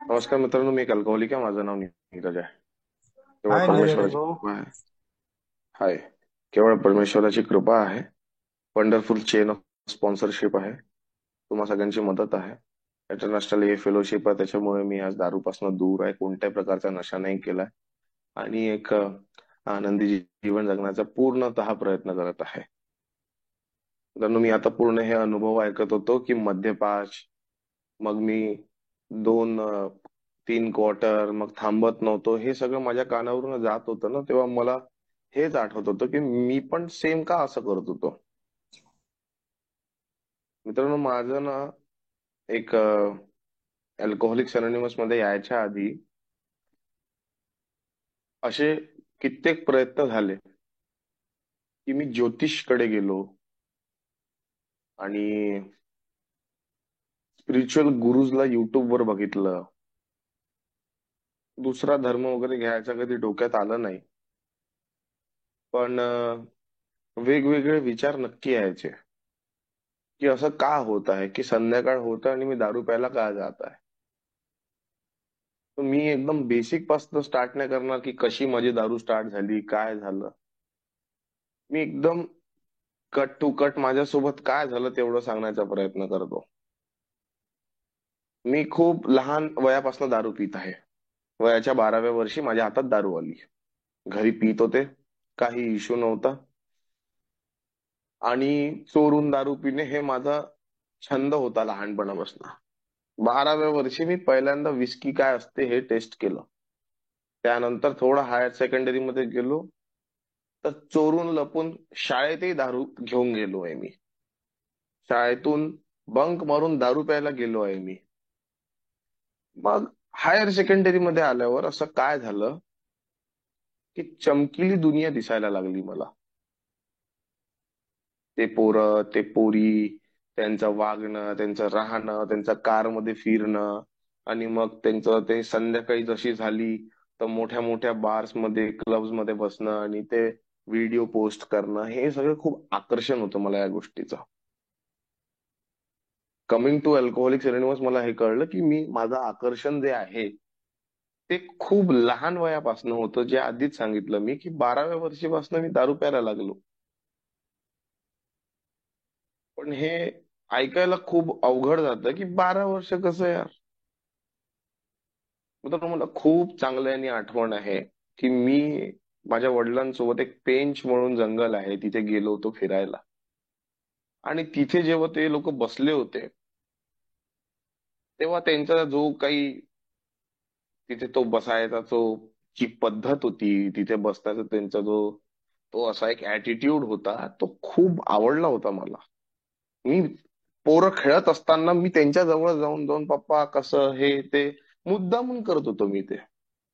नमस्कार मित्रांनो, मी एक अल्कोहोलिक आहे. माझं नाव नीरज आहे. केवळ हाय नीरज परमेश्वराची भाऊ. कृपा आहे. हाय. केवळ परमेश्वराची कृपा आहे. वंडरफुल चेन ऑफ स्पॉन्सरशिप आहे. तुम्हा सगळ्यांची मदत आहे. इंटरनॅशनल ए फेलोशिप आहे. त्याच्यामुळे मी आज दारूपासून दूर आहे. कोणत्याही प्रकारचा नशा नाही केलाय. आणि एक आनंदी जीवन जगण्याचा पूर्णतः प्रयत्न करत आहे. मित्रांनो, मी आता पूर्ण हे अनुभव ऐकत होतो की मद्यपाश, मग मी 2 3 क्वार्टर मग थांबत नव्हतो. हे सगळं माझ्या कानावरून जात होतं ना, तेव्हा मला हेच आठवत होतं की मी पण सेम का असं करत होतो. मित्रांनो, माझं ना एक अल्कोहोलिक्स अनोनिमस मध्ये यायच्या आधी असे कित्येक प्रयत्न झाले की मी ज्योतिषकडे गेलो आणि स्पिरिच्युअल गुरुजला युट्यूब वर बघितलं. दुसरा धर्म वगैरे घ्यायचा कधी डोक्यात आलं नाही. पण वेगवेगळे विचार नक्की यायचे की असं का होत आहे, की संध्याकाळ होत आणि मी दारू प्यायला का जात आहे. तर मी एकदम बेसिक पासून स्टार्ट नाही करणार की कशी माझी दारू स्टार्ट झाली, काय झालं. मी एकदम कट टू कट माझ्यासोबत काय झालं तेवढं सांगण्याचा प्रयत्न करतो. मी खूप लहान वयापासून दारू पित आहे. वयाच्या 12व्या वर्षी माझ्या हातात दारू आली. घरी पित होते, काही इश्यू नव्हता. आणि चोरून दारू पिणे हे माझा छंद होता लहानपणापासून. 12व्या वर्षी मी पहिल्यांदा विस्की काय असते हे टेस्ट केलं. त्यानंतर थोडं हायर सेकंडरी मध्ये गेलो, तर चोरून लपून शाळेतही दारू घेऊन गेलो आहे मी. शाळेतून बंक मारून दारू प्यायला गेलो आहे मी. मग हायर सेकंडरी मध्ये आल्यावर असं काय झालं की चमकीली दुनिया दिसायला लागली मला. ते पोरं, ते पोरी, त्यांचं वागणं, त्यांचं राहणं, त्यांचं कारमध्ये फिरणं, आणि मग त्यांचं ते संध्याकाळी जशी झाली तर मोठ्या मोठ्या बार्स मध्ये, क्लब्स मध्ये बसणं आणि ते व्हिडिओ पोस्ट करणं, हे सगळं खूप आकर्षण होतं मला या गोष्टीचं. कमिंग टू अल्कोहोलिक्स एनोनिमस मला हे कळलं की मी माझं आकर्षण जे आहे ते खूप लहान वयापासून होतं, जे आधीच सांगितलं मी की 12व्या वर्षीपासून मी दारू प्यायला लागलो. पण हे ऐकायला खूप अवघड जातं की 12 वर्ष कसं यार. तर मला खूप चांगल्याने आठवण आहे की मी माझ्या वडिलांसोबत एक पेंच म्हणून जंगल आहे तिथे गेलो होतो फिरायला. आणि तिथे जेव्हा ते लोक बसले होते, तेव्हा त्यांचा जो काही तिथे तो बसायचा जो जी पद्धत होती तिथे बसण्याचा त्यांचा जो तो असा एक ऍटिट्यूड होता, तो खूप आवडला होता मला. मी पोरं खेळत असताना मी त्यांच्या जवळ जाऊन जाऊन पप्पा कसं हे ते मुद्दामून करत होतो मी ते.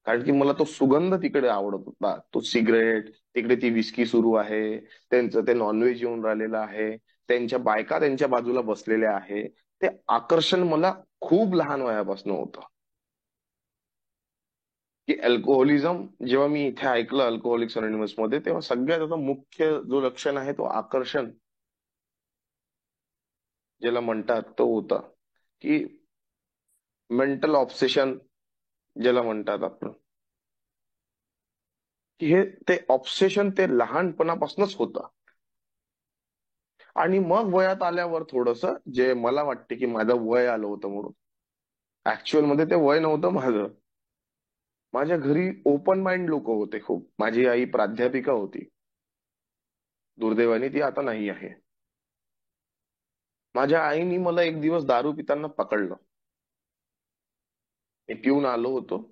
कारण की मला तो सुगंध तिकडे आवडत होता, तो सिगरेट, तिकडे ती विस्की सुरू आहे, त्यांचं ते नॉनव्हेज येऊन राहिलेलं आहे, त्यांच्या बायका त्यांच्या बाजूला बसलेल्या आहे. ते आकर्षण मला खूप लहान वयापासून होतं. की अल्कोहोलिझम जेव्हा मी इथे ऐकलं अल्कोहोलिक्स अनोनिमस मध्ये, तेव्हा सगळ्यात आता मुख्य जो लक्षण आहे तो आकर्षण ज्याला म्हणतात तो होता. की मेंटल ऑब्सेशन ज्याला म्हणतात आपण, की हे ते ऑब्सेशन ते लहानपणापासूनच होतं. आणि मग वयात आल्यावर थोडस जे मला वाटते की माझं वय आलं होतं म्हणून, ऍक्च्युअल मध्ये ते वय नव्हतं माझं. माझ्या घरी ओपन माइंड लोक होते खूप. माझी आई प्राध्यापिका होती. दुर्दैवाने ती आता नाही आहे. माझ्या आईने मला एक दिवस दारू पिताना पकडलं. मी पिऊन आलो होतो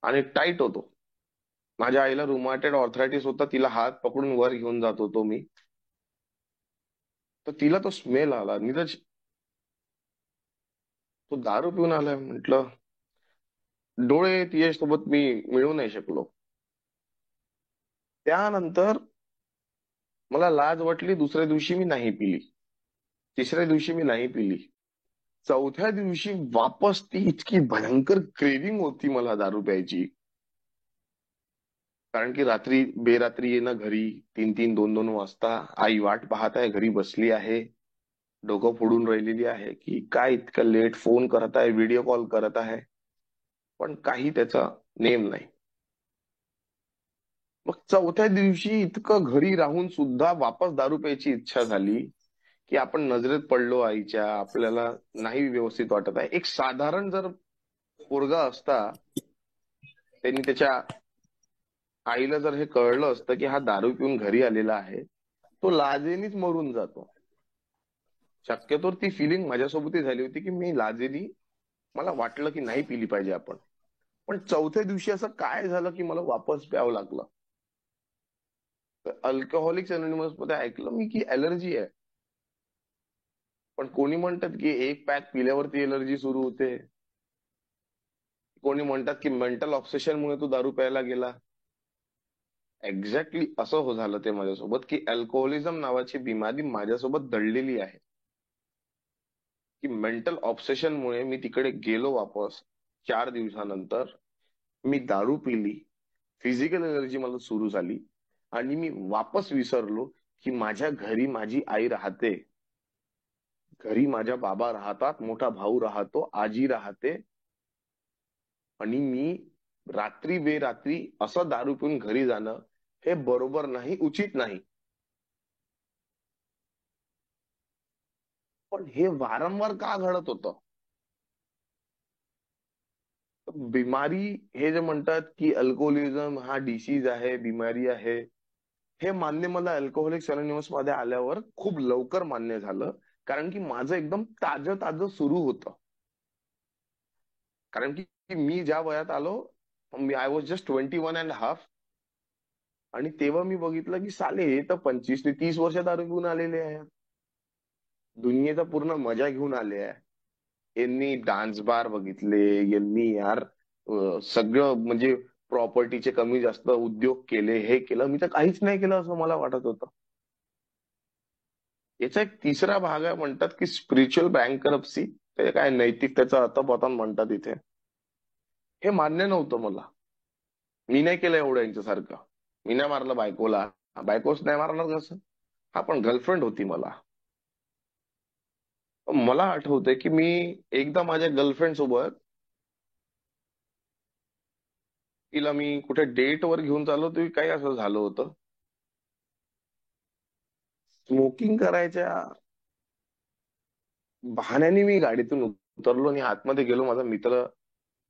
आणि टाईट होतो. माझ्या आईला रुमॅटॉइड ऑर्थरायटिस होता. तिला हात पकडून वर घेऊन जात होतो मी. तर तिला तो स्मेल आला, नीरज तो दारू पिऊन आलाय म्हटलं. डोळे तिच्यासोबत मी मिळू नाही शकलो. त्यानंतर मला लाज वाटली. दुसऱ्या दिवशी मी नाही पिली. तिसऱ्या दिवशी मी नाही पिली. चौथ्या दिवशी वापस ती इतकी भयंकर क्रेविंग होती मला दारू प्यायची. कारण की रात्री बेरात्री येणं घरी, 3 3 2 2 वाजता आई वाट पाहत आहे, घरी बसली आहे, डोकं फोडून राहिलेली आहे की काय इतकं लेट फोन करत आहे, व्हिडिओ कॉल करत आहे. पण काही त्याचा नेम नाही. मग चौथ्या दिवशी इतकं घरी राहून सुद्धा वापस दारू प्यायची इच्छा झाली, की आपण नजरेत पडलो आईच्या, आपल्याला नाही व्यवस्थित वाटत आहे. एक साधारण जर पोरगा असता, त्यांनी त्याच्या आईला जर हे कळलं असतं की हा दारू पिऊन घरी आलेला आहे, तो लाजेनीच मरून जातो. शक्यतो ती फिलिंग माझ्यासोबतही झाली होती की मी लाजेनी, मला वाटलं की नाही पिली पाहिजे आपण. पण चौथ्या दिवशी असं काय झालं की मला वापस प्यावं लागलं. अल्कोहोलिक्स अनोनिमस मध्ये ऐकलं मी की अलर्जी आहे. पण कोणी म्हणतात की एक पॅक पिल्यावरती एलर्जी सुरू होते. कोणी म्हणतात की मेंटल ऑब्सेशन मुळे तू दारू प्यायला गेला. एक्झॅक्टली असं झालं ते माझ्यासोबत की अल्कोहोलिझम नावाची बिमारी माझ्यासोबत दडलेली आहे. की मेंटल ऑब्सेशन मुळे मी तिकडे गेलो वापस. 4 दिवसानंतर मी दारू पिली, फिजिकल एनर्जी मला सुरू झाली आणि मी वापस विसरलो की माझ्या घरी माझी आई राहते, घरी माझ्या बाबा राहतात, मोठा भाऊ राहतो, आजी राहते. आणि मी रात्री बेरात्री असं दारू पिऊन घरी जाणं हे बरोबर नाही, उचित नाही. पण हे वारंवार का घडत होतं? बिमारी, हे जे म्हणतात की अल्कोहोलिझम हा डिसीज आहे, बिमारी आहे, हे मान्य मला अल्कोहोलिक्स अनोनिमस मध्ये आल्यावर खूप लवकर मान्य झालं. कारण की माझं एकदम ताजं ताजं सुरू होतं. कारण की मी ज्या वयात आलो, आय वॉज जस्ट 21.5. आणि तेव्हा मी बघितलं की साले हे तर 25 ते 30 वर्ष दारू पिऊन आलेले आहे, दुनियेचा पूर्ण मजा घेऊन आले आहे. यांनी डान्स बार बघितले, यांनी यार सगळं म्हणजे प्रॉपर्टीचे कमी जास्त उद्योग केले, हे केलं, मी तर काहीच नाही केलं असं मला वाटत होतं. याचा एक तिसरा भाग आहे, म्हणतात की स्पिरिच्युअल बँकरप्सी. ते काय नैतिकतेचं अधपतन म्हणतात इथे. हे मान्य नव्हतं मला. मी नाही केलं एवढं यांच्यासारखं. मी नाही मारलं बायकोला. बायकोच नाही मारणार कसं? हा, पण गर्लफ्रेंड होती मला. मला आठवतंय की मी एकदा माझ्या गर्लफ्रेंड सोबत, तिला मी कुठे डेट वर घेऊन चाललो, तरी काही असं झालं होतं. स्मोकिंग करायच्या बहाण्याने मी गाडीतून उतरलो आणि आतमध्ये गेलो. माझा मित्र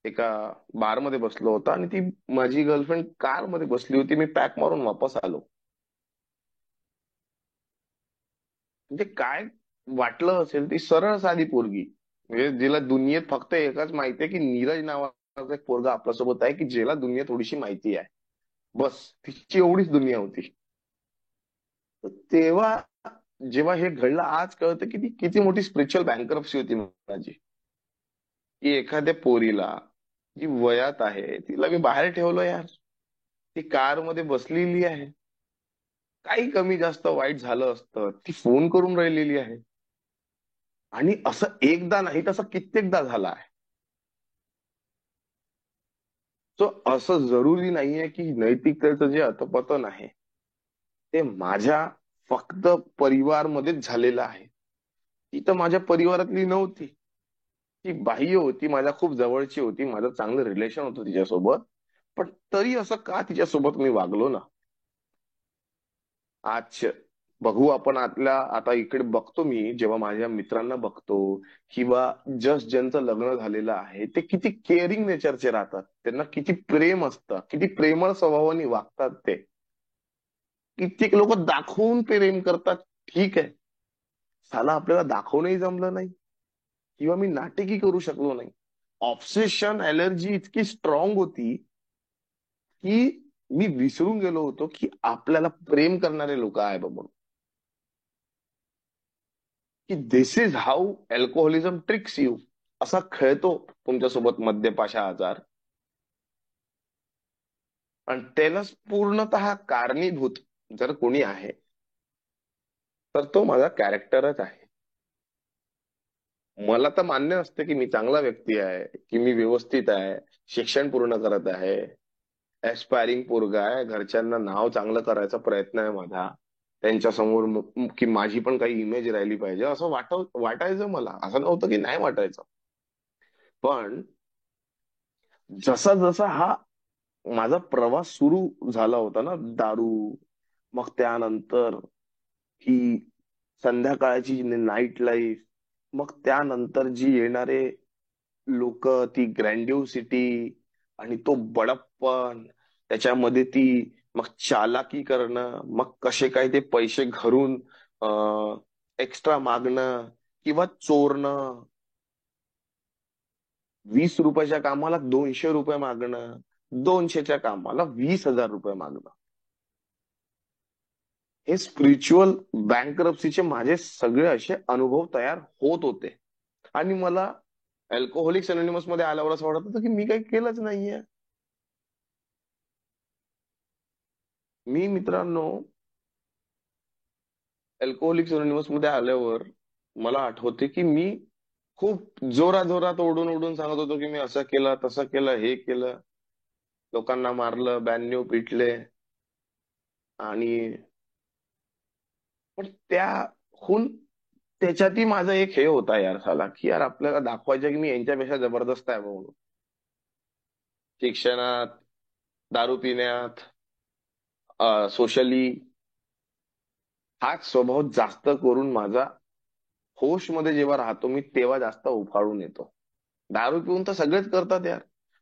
एका बार मध्ये बसलो होता आणि ती माझी गर्लफ्रेंड कार मध्ये बसली होती. मी पॅक मारून वापस आलो. म्हणजे काय वाटलं असेल, ती सरळ साधी पोरगी, म्हणजे जिला दुनियेत फक्त एकच माहितीये की नीरज नावाचा एक पोरगा आपल्यासोबत आहे, की ज्याला दुनिया थोडीशी माहिती आहे. बस तिची एवढीच दुनिया होती. तर तेव्हा जेव्हा हे घडलं, आज कळतं की ती किती मोठी स्पिरिच्युअल बँकरप्सी होती माझी. की एखाद्या पोरीला जी वयात आहे तिला मी बाहेर ठेवलं यार. ती कार मध्ये बसलेली आहे, काही कमी जास्त वाईट झालं असतं, ती फोन करून राहिलेली आहे. आणि असं एकदा नाही, तसं कित्येकदा झालं आहे. सो असं जरुरी नाहीये की नैतिकतेचं जे अधपतन आहे ते माझ्या फक्त परिवारमध्येच झालेलं आहे. ती तर माझ्या परिवारातली नव्हती, ती बाह्य होती, माझ्या खूप जवळची होती, माझं चांगलं रिलेशन होतं तिच्यासोबत. पण तरी असं का तिच्यासोबत मी वागलो ना. आज बघू आपण, आता इकडे बघतो मी, जेव्हा माझ्या मित्रांना बघतो किंवा जस्ट ज्यांचं लग्न झालेलं आहे, ते किती केअरिंग नेचरचे राहतात, त्यांना किती प्रेम असतं, किती प्रेमळ स्वभावाने वागतात ते. कित्येक लोक दाखवून प्रेम करतात, ठीक आहे. साला आपल्याला दाखवणंही जमलं नाही किंवा मी नाटकही करू शकलो नाही. ऑब्सेशन एलर्जी इतकी स्ट्रॉंग होती की मी विसरून गेलो होतो की आपल्याला प्रेम करणारे लोक आहे बाबा. की दिस is how alcoholism tricks you. असा खेळतो तुमच्यासोबत मद्यपाशा आजार. आणि त्यालाच पूर्णतः कारणीभूत जर कोणी आहे, तर तो माझा कॅरेक्टरच आहे. मला तर मान्य असते की मी चांगला व्यक्ती आहे, की मी व्यवस्थित आहे, शिक्षण पूर्ण करत आहे, एस्पायरिंग पोरगा आहे, घरच्यांना नाव चांगलं करायचा प्रयत्न आहे माझा, त्यांच्या समोर की माझी पण काही इमेज राहिली पाहिजे असं वाटायचं मला. असं नव्हतं की नाही वाटायचं. पण जसा जसा हा माझा प्रवास सुरू झाला होता ना, दारू, मग त्यानंतर ही संध्याकाळची नाईट लाईफ, मग त्यानंतर जी येणारे लोक, ती ग्रँड्युसिटी आणि तो बडप्पन, त्याच्यामध्ये ती मग चालाकी करणं, मग कसे काय ते पैसे घरून एक्स्ट्रा मागणं किंवा चोरणं, 20 रुपयाच्या कामाला 200 रुपये मागणं, 200च्या कामाला 20,000 रुपये मागणं. हे स्पिरिच्युअल बँकरप्सीचे माझे सगळे असे अनुभव तयार होत होते. आणि मला अल्कोहोलिक्स अनोनिमस मध्ये आल्यावर असं वाटत होतं की मी काही केलंच नाहीये. मी मित्रांनो, अल्कोहोलिक्स अनोनिमस मध्ये आल्यावर मला आठवते की मी खूप जोरात ओरडून ओरडून सांगत होतो की मी असं केलं, तसं केलं, हे केलं, लोकांना मारलं, 92 पिटले. आणि पण त्याहून त्याच्यातही माझा एक हे होता यार साला, की यार आपल्याला दाखवायचं की मी यांच्यापेक्षा जबरदस्त आहे म्हणून. शिक्षणात, दारू पिण्यात, सोशली, हाच स्वभाव जास्त करून माझा होशमध्ये जेव्हा राहतो मी तेव्हा जास्त उफाळून येतो. दारू पिऊन तर सगळेच करतात यार,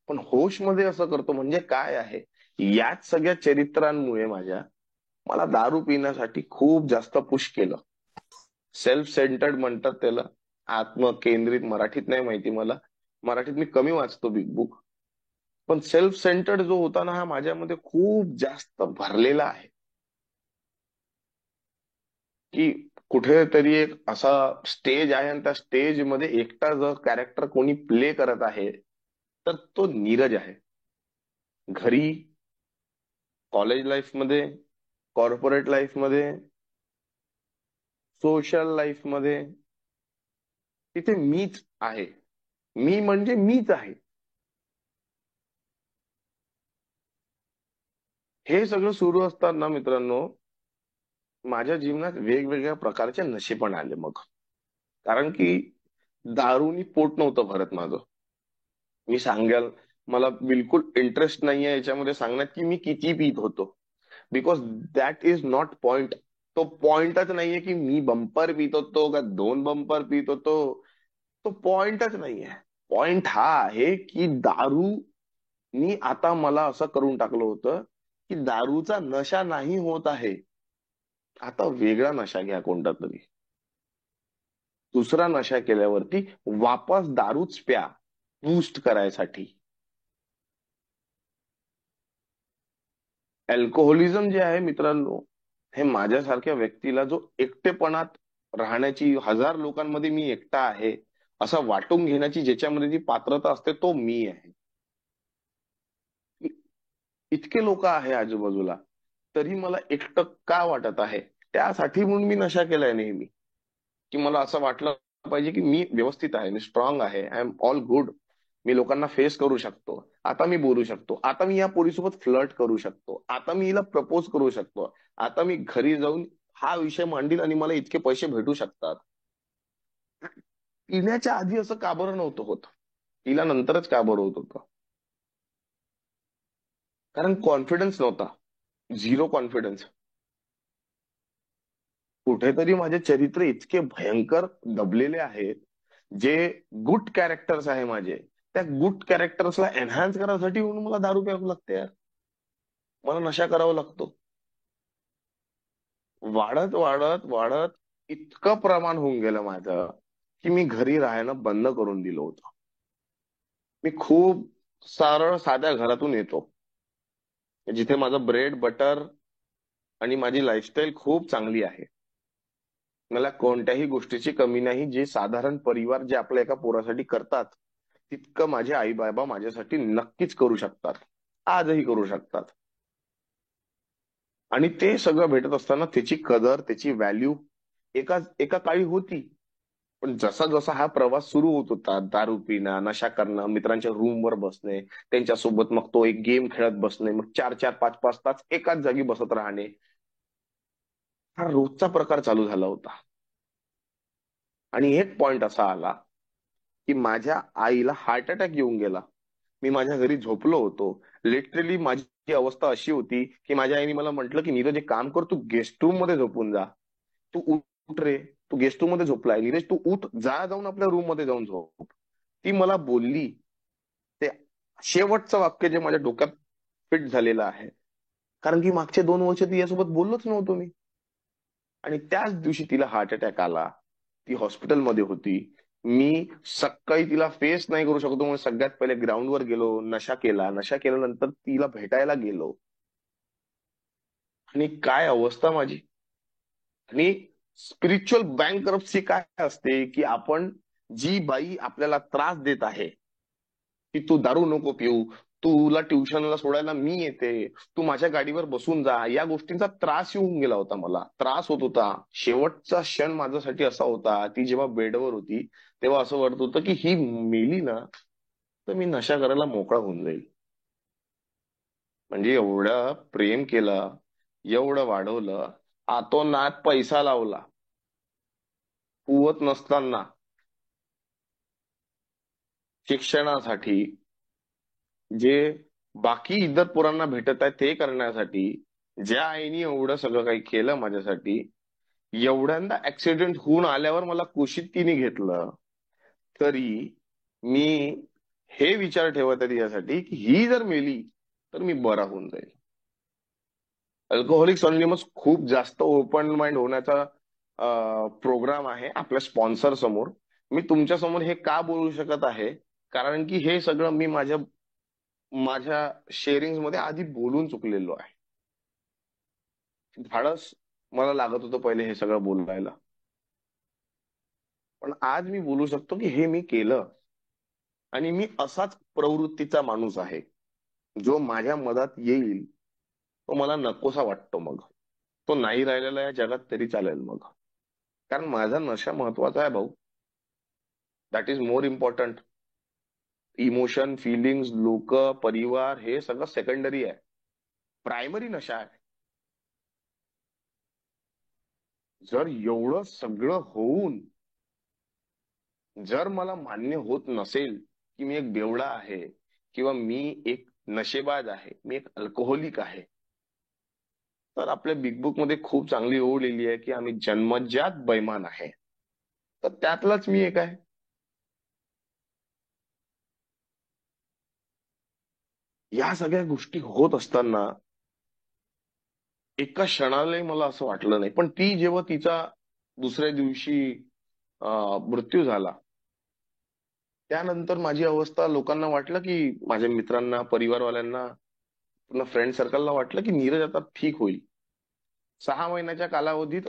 पण होशमध्ये असं करतो म्हणजे काय आहे. याच सगळ्या चरित्रांमुळे मला दारू पिण्यासाठी खूप जास्त पुश केलं. सेल्फ सेंटर्ड म्हणतात त्याला, आत्मकेंद्रित. मराठीत नाही माहिती मला, मराठीत मी कमी वाचतो बिग बुक. पण सेल्फ सेंटर्ड जो होता ना, हा माझ्यामध्ये खूप जास्त भरलेला आहे. की कुठेतरी एक असा स्टेज आहे आणि त्या स्टेज मध्ये एकटा जर कॅरेक्टर कोणी प्ले करत आहे तर तो नीरज आहे. घरी, कॉलेज लाईफ मध्ये, कॉर्पोरेट लाईफ मध्ये, सोशल लाईफ मध्ये, तिथे मीच आहे. मी म्हणजे मीच आहे. हे सगळं सुरू असताना मित्रांनो, माझ्या जीवनात वेगवेगळ्या प्रकारचे नशे पण आले मग. कारण की दारूनी पोट नव्हतं भरत माझं. मी सांगाल, मला बिलकुल इंटरेस्ट नाहीये याच्यामध्ये सांगण्यात की मी किती पित होतो. Because that is not point. तो पॉइंटच नाहीये की मी बंपर पित होतो का 2 बंपर पित होतो. तो पॉइंटच नाहीये. पॉइंट हा आहे की दारू, मी आता मला असं करून टाकलं होतं की दारूचा नशा नाही होत आहे, आता वेगळा नशा घ्या कोणता तरी. दुसरा नशा केल्यावरती वापस दारूच प्या, बूस्ट करायसाठी. अल्कोहोलिझम जे आहे मित्रांनो, हे माझ्यासारख्या व्यक्तीला, जो एकटेपणात राहण्याची, 1000 लोकांमध्ये मी एकटा आहे असं वाटून घेण्याची ज्याच्यामध्ये जी पात्रता असते, तो मी आहे. इतके लोक आहे आजूबाजूला, तरी मला एकटं का वाटत आहे. त्यासाठी म्हणून मी नशा केलाय नेहमी, की मला असं वाटलं पाहिजे की मी व्यवस्थित आहे, मी स्ट्रॉंग आहे, आय एम ऑल गुड. मी लोकांना फेस करू शकतो, आता मी बोलू शकतो, आता मी या पोरीसोबत फ्लर्ट करू शकतो, आता मी हिला प्रपोज करू शकतो, आता मी घरी जाऊन हा विषय मांडील आणि मला इतके पैसे भेटू शकतात. पिण्याच्या आधी असं का बरं नव्हतं होत, तिला नंतरच का बरं होत होतं. कारण कॉन्फिडन्स नव्हता. Zero confidence. कुठेतरी माझे चरित्र इतके भयंकर दबलेले आहेत. जे गुड कॅरेक्टर्स आहे माझे, त्या गुड कॅरेक्टर्सला एनहान्स करायसाठी म्हणून मला दारू प्यावं लागते यार. मला नशा करावा लागतो. वाढत वाढत वाढत इतकं प्रमाण होऊन गेलं माझं, की मी घरी राहणं बंद करून दिलं होतं. मी खूप सरळ साध्या घरातून येतो, जिथे माझं ब्रेड बटर आणि माझी लाईफस्टाईल खूप चांगली आहे. मला कोणत्याही गोष्टीची कमी नाही. जे साधारण परिवार जे आपल्या एका पोरासाठी करतात, तितकं माझे आई बाबा माझ्यासाठी नक्कीच करू शकतात, आजही करू शकतात. आणि ते सगळं भेटत असताना त्याची कदर, त्याची व्हॅल्यू एका एका काळी होती. पण जसा जसा हा प्रवास सुरू होत होता, दारू पिणं, नशा करणं, मित्रांच्या रूमवर बसणे, त्यांच्यासोबत मग तो एक गेम खेळत बसणे, मग 4-4, 5-5 तास एकाच जागी बसत राहणे, हा रोजचा प्रकार चालू झाला होता. आणि एक पॉइंट असा आला की माझ्या आईला हार्ट अटॅक येऊन गेला. मी माझ्या घरी झोपलो होतो. लिटरली माझी अवस्था अशी होती की माझ्या आईने मला म्हटलं की नीरज एक काम कर, तू गेस्ट रूम मध्ये झोपून जा. तू उठ रे, तू गेस्ट रूम मध्ये झोपलाय, नीरज तू उठ, जा जाऊन आपल्या रूम मध्ये जाऊन झोप. ती मला बोलली ते शेवटचं वाक्य जे माझ्या डोक्यात फिट झालेलं आहे. कारण की मागचे 2 वर्ष तिच्यासोबत बोललोच नव्हतो मी. आणि त्याच दिवशी तिला हार्ट अटॅक आला. ती हॉस्पिटलमध्ये होती. मी सकाळी तिला फेस नाही करू शकतो म्हणून सगळ्यात पहिले ग्राउंडवर गेलो, नशा केला. नशा केल्यानंतर तिला भेटायला गेलो. आणि काय अवस्था माझी. आणि स्पिरिच्युअल बँकरप्सी काय असते की आपण, जी बाई आपल्याला त्रास देत आहे की तू दारू नको पिऊ, तुला ट्युशनला सोडायला मी येते, तू माझ्या गाडीवर बसून जा, या गोष्टींचा त्रास येऊन गेला होता. मला त्रास होत होता. शेवटचा क्षण माझ्यासाठी असा होता, ती जेव्हा बेडवर होती तेव्हा असं वाटत होतं की ही मेली ना तर मी नशा करायला मोकळा होऊन जाईल. म्हणजे एवढं प्रेम केलं, एवढं वाढवलं, आतोनात पैसा लावला पुवत नसताना शिक्षणासाठी, जे बाकी इतर पोरांना भेटत आहे ते करण्यासाठी. ज्या आईने एवढं सगळं काही केलं माझ्यासाठी, एवढ्यांदा ऍक्सिडेंट होऊन आल्यावर मला कुशीत तिने घेतलं, तरी मी हे विचार ठेवत आहे तिच्यासाठी की ही जर मेली तर मी बरा होऊन जाईल. अल्कोहोलिक्स अनोनिमस खूप जास्त ओपन माइंड होण्याचा प्रोग्राम आहे आपल्या स्पॉन्सर समोर. मी तुमच्या समोर हे का बोलू शकत आहे, कारण की हे सगळं मी माझ्या माझ्या शेअरिंग मध्ये आधी बोलून चुकलेलो आहे. धाडस मला लागत होतं पहिले हे सगळं बोलायला. पण आज मी बोलू शकतो की हे मी केलं. आणि मी असाच प्रवृत्तीचा माणूस आहे. जो माझ्या मधात येईल तो मला नकोसा वाटतो मग. तो नाही राहिलेला या जगात तरी चालेल मग. कारण माझा नशा महत्वाचा आहे भाऊ. That is more important. Emotion, feelings, लोक, परिवार हे सगळं सेकंडरी आहे. प्रायमरी नशा आहे. जर एवढं सगळं होऊन जर मला मान्य होत नसेल की मी एक बेवडा आहे, किंवा मी एक नशेबाज आहे, मी एक अल्कोहोलिक आहे, तर आपल्या बिग बुक मध्ये खूप चांगली ओळ लिहिली आहे की आम्ही जन्मजात बैमान आहे. तर त्यातलाच मी एक आहे. या सगळ्या गोष्टी होत असताना एका क्षणालाही मला असं वाटलं नाही. पण ती जेव्हा तिचा दुसऱ्या दिवशी मृत्यू झाला, त्यानंतर माझी अवस्था लोकांना वाटलं, की माझ्या मित्रांना, परिवारवाल्यांना, पुन्हा फ्रेंड सर्कलला वाटलं की नीरज आता ठीक होईल. 6 महिन्याच्या कालावधीत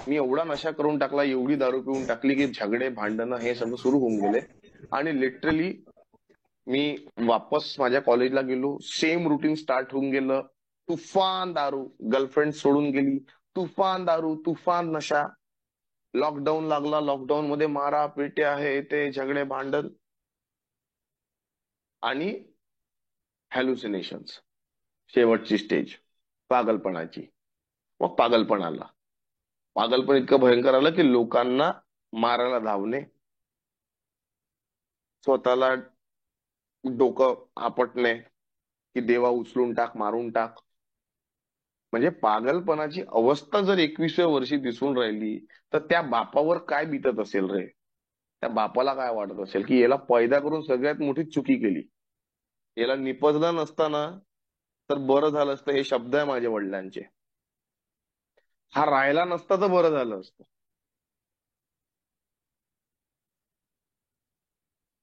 मी एवढा नशा करून टाकला, एवढी दारू पिऊन टाकली की झगडे, भांडणं हे सगळं सुरू होऊन गेले. आणि लिटरली मी वापस माझ्या कॉलेजला गेलो, सेम रुटीन स्टार्ट होऊन गेलं. तुफान दारू, गर्लफ्रेंड सोडून गेली, तुफान दारू, तुफान नशा. लॉकडाऊन लागला, लॉकडाऊन मध्ये मारा पिट्या, हे ते झगडे भांडण आणि हॅल्युसिनेशन्स. शेवटची स्टेज पागलपणाची. मग पागलपण आला. पागलपण इतकं भयंकर आलं की लोकांना मारायला धावणे, स्वतःला डोकं आपटणे की देवा उचलून टाक, मारून टाक. म्हणजे पागलपणाची अवस्था जर 21व्या वर्षी दिसून राहिली, तर त्या बापावर काय बीतत असेल रे. त्या बापाला काय वाटत असेल की याला पैदा करून सगळ्यात मोठी चुकी केली, याला निपजलं नसताना तर बरं झालं असतं. हे शब्द आहे माझ्या वडिलांचे. हा राहिला नसता तर बरं झालं असतं.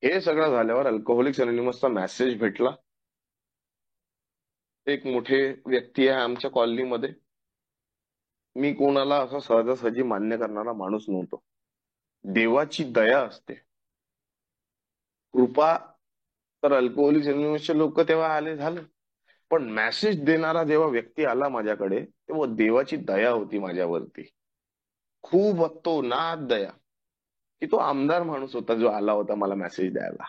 हे सगळं झाल्यावर अल्कोहोलिक्स अनोनिमसचा मेसेज भेटला. एक मोठे व्यक्ती आहे आमच्या कॉलनीमध्ये. मी कोणाला असं सहजासहजी मान्य करणारा माणूस नव्हतो. देवाची दया असते, कृपा. तर अल्कोहोलिक्स अनोनिमसचे लोक तेव्हा आले, झालं. पण मेसेज देणारा जेव्हा व्यक्ती आला माझ्याकडे, तेव्हा देवाची दया होती माझ्यावरती. खूप तो नाद दया. की तो आमदार माणूस होता जो आला होता मला मेसेज द्यायला.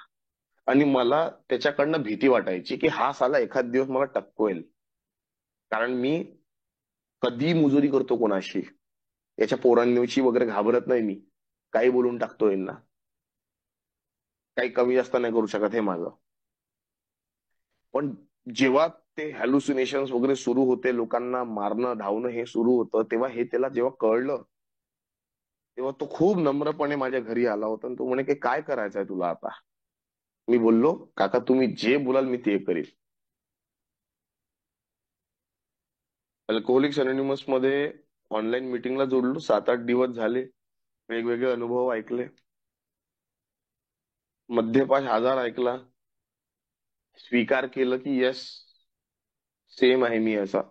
आणि मला त्याच्याकडनं भीती वाटायची की हा साला एखाद दिवस मला टपकवेल. कारण मी कधी मुजुरी करतो कोणाशी, याच्या पोरांची वगैरे घाबरत नाही मी. काही बोलून टाकतो यांना, काही कमी जास्त नाही करू शकत हे माझं. पण जेव्हा ते हॅल्युसिनेशन्स वगैरे सुरू होते, लोकांना मारणं धावणं हे सुरू होतं, तेव्हा हे त्याला जेव्हा कळलं, तेव्हा तो खूप नम्रपणे माझ्या घरी आला होता आणि तो म्हणे की काय करायचंय तुला आता. मी बोललो, काका तुम्ही जे बोलाल मी ते करेल. अल्कोहोलिक्स अनोनिमस मध्ये ऑनलाईन मीटिंगला जोडलो, 7-8 दिवस झाले, वेगवेगळे अनुभव ऐकले, मद्यपान आजार ऐकला, स्वीकार केलं की येस, सेम आहे मी असा,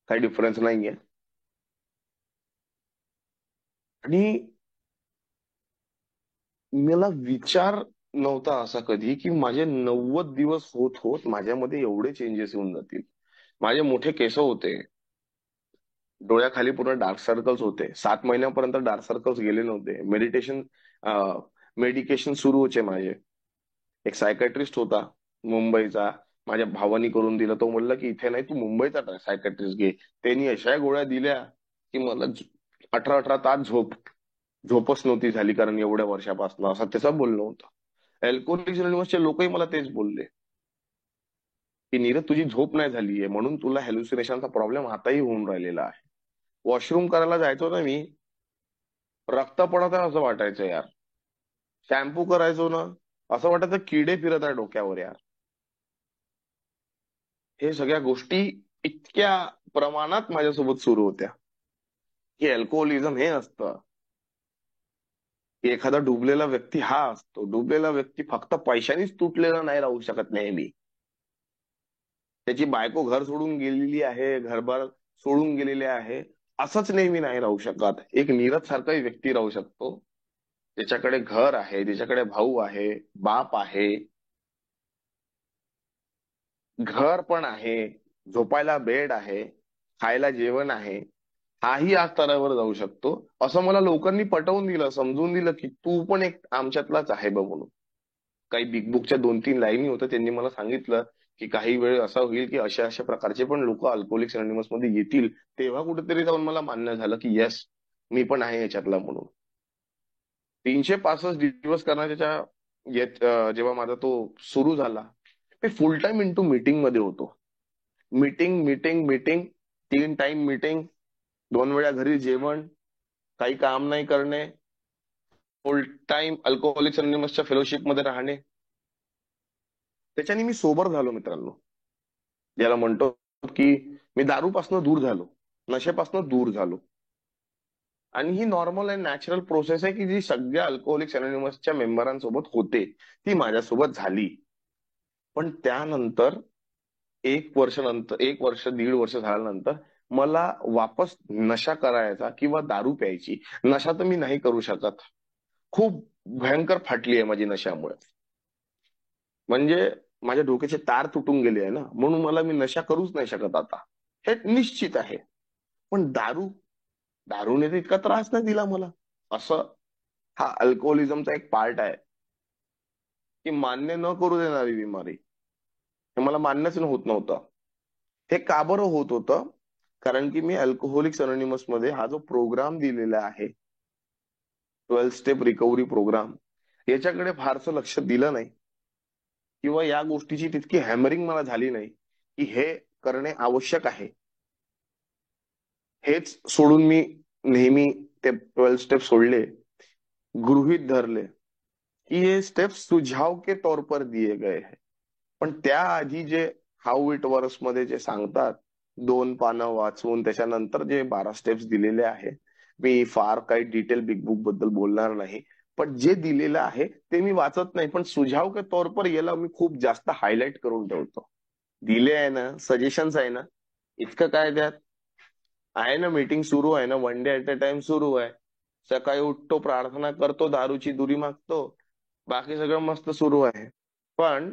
काही डिफरन्स नाहीये. आणि मला विचार नव्हता असा कधी की माझे 90 दिवस होत होत माझ्यामध्ये एवढे चेंजेस येऊन जातील. माझे मोठे केस होते, डोळ्याखाली पूर्ण डार्क सर्कल्स होते, 7 महिन्यापर्यंत डार्क सर्कल्स गेले नव्हते. मेडिकेशन सुरू होते माझे. एक सायकॅट्रिस्ट होता मुंबईचा, माझ्या भावानी करून दिलं. तो म्हणला की इथे नाही, तू मुंबईचा सायकॅट्रिस्ट घे. त्यांनी अशा गोळ्या दिल्या की मला 18-18 तास झोपच नव्हती झाली, कारण एवढ्या वर्षापासून असं त्याचं बोलणं होतं. अल्कोहोलिक्स अनोनिमसचे लोकही मला तेच बोलले की नीरज तुझी झोप नाही झालीये म्हणून तुला हॅल्युसिनेशनचा प्रॉब्लेम आताही होऊन राहिलेला आहे. वॉशरूम करायला जायचो ना मी, रक्त पडत आहे असं वाटायचं यार. शॅम्पू करायचो ना, असं वाटायचं किडे फिरत आहे डोक्यावर यार. हे सगळ्या गोष्टी इतक्या प्रमाणात माझ्यासोबत सुरू होत्या की अल्कोहोलिझम हे असतं की एखादा डुबलेला व्यक्ती हा असतो. डुबलेला व्यक्ती फक्त पैशानीच तुटलेला नाही राहू शकत नेहमी. त्याची बायको घर सोडून गेलेली आहे, घरबार सोडून गेलेले आहे, असंच नेहमी नाही राहू शकत. एक नीरज सारखाही व्यक्ती राहू शकतो, ज्याच्याकडे घर आहे, ज्याच्याकडे भाऊ आहे, बाप आहे, घर पण आहे, झोपायला बेड आहे, खायला जेवण आहे, हाही आज स्तरावर जाऊ शकतो. असं मला लोकांनी पटवून दिलं, समजून दिलं की तू पण एक आमच्यातलाच आहे बघ म्हणून. काही बिग बुकच्या 2-3 लाईनी होत्या, त्यांनी मला सांगितलं की काही वेळ असा होईल की अशा अशा प्रकारचे पण लोक अल्कोहोलिक्स अनोनिमस मध्ये येतील. तेव्हा कुठेतरी जाऊन मला मान्य झालं की येस, मी पण आहे याच्यातला म्हणून. 365 दिवस करण्याच्या जेव्हा माझा तो सुरू झाला, मी फुल टाइम इंटू मीटिंग मध्ये होतो. Meeting meeting meeting, 3 time meeting, 2 वेळा घरी जेवण, काही काम नाही करणे, फुल टाइम अल्कोहोलिक्स अनोनिमसच्या फेलोशिप मध्ये राहणे. त्याच्याने मी सोबर झालो मित्रांनो. ज्याला म्हणतो की मी दारूपासून दूर झालो, नशेपासून दूर झालो. आणि ही नॉर्मल आणि नॅचरल प्रोसेस आहे की जी सगळ्या अल्कोहोलिक्स अनोनिमसच्या मेंबरांसोबत होते, ती माझ्यासोबत झाली. पण त्यानंतर 1 वर्ष 1 वर्ष 1.5 वर्ष झाल्यानंतर मला वापस नशा करायचा किंवा दारू प्यायची, नशा तर मी नाही करू शकत, खूप भयंकर फाटली आहे माझी नशामुळे. म्हणजे माझ्या डोक्याचे तार तुटून गेले आहे ना, म्हणून मला मी नशा करूच नाही शकत आता, हे निश्चित आहे. पण दारूने तर इतका त्रास नाही दिला मला. असं हा अल्कोहोलिझमचा एक पार्ट आहे की मान्य न करू देणारी बिमारी. हे मला मान्यच होत नव्हतं. हे का बरं होत होतं? कारण की मी अल्कोहोलिक्स अनोनिमस मध्ये हा जो प्रोग्राम दिलेला आहे, 12 स्टेप रिकव्हरी प्रोग्राम, याच्याकडे फारसं लक्ष दिलं नाही किंवा या गोष्टीची तितकी हॅमरिंग मला झाली नाही की हे करणे आवश्यक आहे. हेच सोडून मी नेहमी ते 12 स्टेप सोडले, गृहीत धरले की ये स्टेप सुझाव के तौर पर दिए गए हैं. पण त्याआधी जे हाऊ इट वर्क्स मध्ये जे सांगतात, 2 पानं वाचून त्याच्यानंतर जे 12 स्टेप्स दिलेले आहे, मी फार काही डिटेल बिग बुक बद्दल बोलणार नाही. पण जे दिलेलं आहे ते मी वाचत नाही, पण सुझाव के तौर पर याला मी खूप जास्त हायलाइट करून ठेवतो. दिले आहे ना, सजेशन्स आहे ना, इतकं काय त्यात आहे ना. मीटिंग सुरू आहे ना, 1 डे ऍट अ टाइम सुरू आहे. सकाळी उठतो, प्रार्थना करतो, दारूची दुरी मागतो, बाकी सगळं मस्त सुरू आहे. पण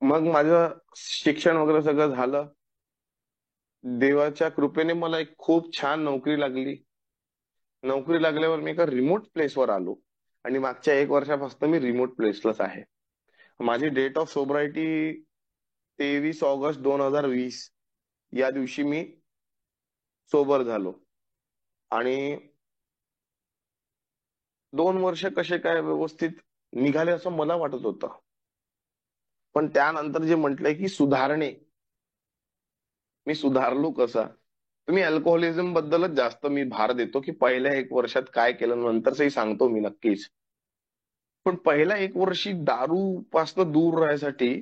मग माझं शिक्षण वगैरे सगळं झालं. देवाच्या कृपेने मला एक खूप छान नोकरी लागली. नोकरी लागल्यावर मी एका रिमोट प्लेसवर आलो आणि मागच्या 1 वर्षापासून मी रिमोट प्लेसलाच आहे. माझी डेट ऑफ सोब्रायटी 23 ऑगस्ट 2020 या दिवशी मी सोबर झालो. आणि 2 वर्ष कसे काय व्यवस्थित निघाले असं मला वाटत होतं. पण त्यानंतर जे म्हटलंय की सुधारणे, मी सुधारलो कसा. तर मी अल्कोहोलिझम बद्दलच जास्त मी भार देतो, की पहिल्या 1 वर्षात काय केलं नंतरचंही सांगतो मी नक्कीच. पण पहिल्या 1 वर्षी दारू पासून दूर राहायसाठी,